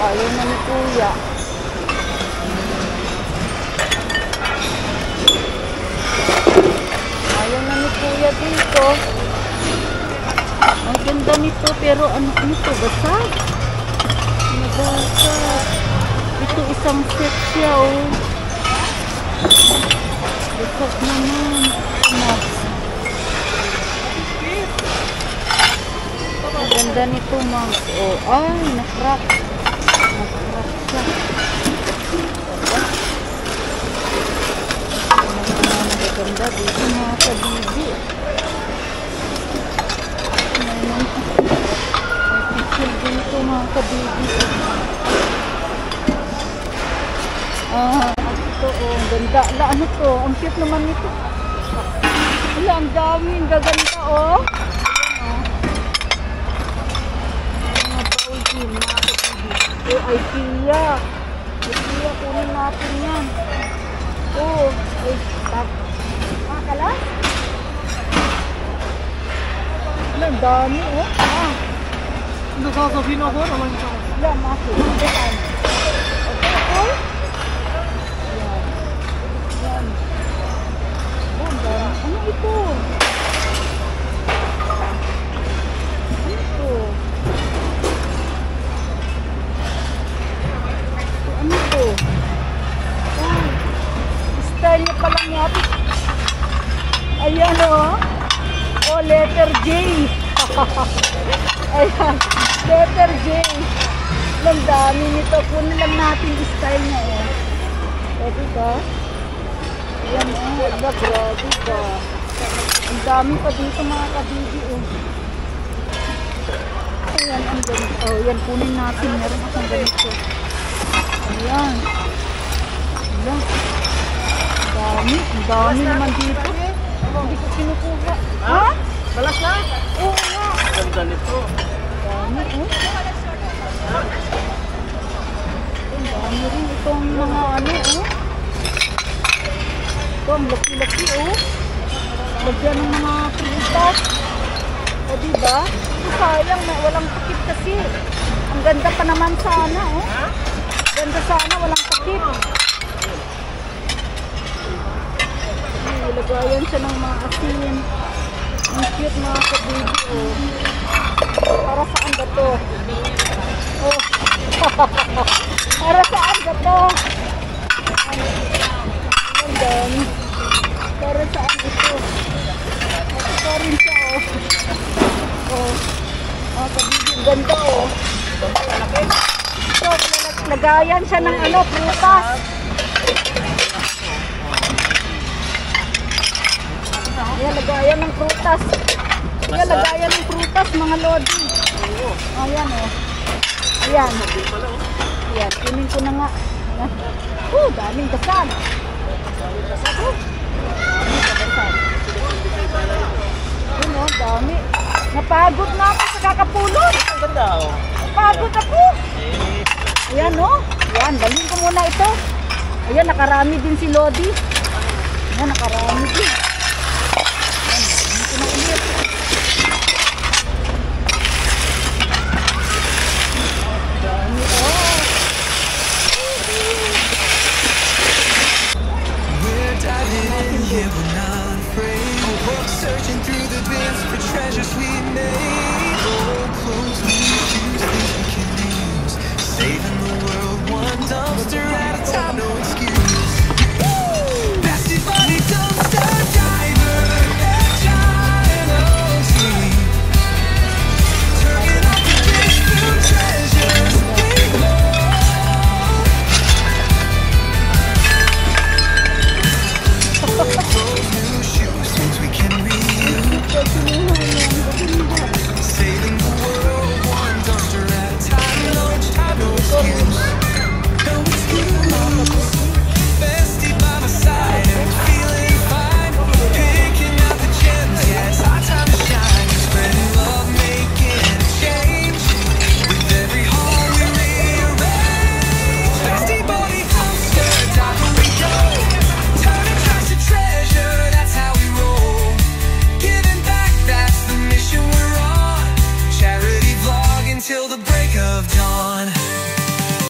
Ayaw na ni Kuya. Ayaw na ni Kuya dito. Ang ganda nito, pero ano nito? Basag. Nabasag. Ito isang set siya, oh. Basag naman. Ang ganda nito, ma'am. Oh, ay, na-crack. Na-crack siya. Ang ganda dito, mga kabibi. Dito mga kabibi. Ito oh, ang ganda. Ala, ano to? Ang cute naman nito. Ala, ang dami. Ang gaganda oh. Ayan oh. Mga bowl din, mga kabibi. Oh, IKEA. IKEA, kunin natin yan. Oh, ay, stop. Kalas? Ala, ang dami oh. Nagsasabihin ako naman siya. Yan, maki. Yan. Okay. Yan. Yan. Ano ito? Ano ito? Ano ito? Oh. Style niya palang yata. Ayan o. Oh, letter J. Ayan. Letter J. Ang dami nito. Kunin lang natin yung style niya eh. Pwede ba? Ayan eh. Wala, grabe ba? Ang dami pa dito mga kabibi eh. Ayan, ang ganito. Oh, yan, kunin natin. Meron akong ganito. Ayan. Ayan. Ang dami. Ang dami naman dito. Hindi ko kinukuha. Ha? Balas na? Oo nga. Ganda nito. Dami eh. Ang dami rin itong mga ano oh. Ito ang laki-laki oh. Lagyan ng mga prutas. O diba? Sayang na walang takip kasi. Ang ganda pa naman sana oh. Ganda sana walang takip. Ilagayan siya ng mga asin. Ang cute mga kabibi oh. Para saan ba to? Oh. Para saan ba to? Ang dami. Para saan ito? Ito rin siya oh. Oh. Mga kabibi, ganda oh. Ito, lagayan siya ng ano, prutas. Ayan, lagayan ng prutas. Ayan, lagayan ng prutas, mga lodi. Ayan, oh. Ayan. Ayan, kunin ko na nga. Ayan. Daming kasan. Daming kasan. Ayan, oh, dami. Napagod na ako sa kakapulot. Ang ganda, oh. Napagod ako. Ayan, oh. Ayan, dalhin ko muna ito. Ayan, nakarami din si Lodi. Ayan, nakarami din.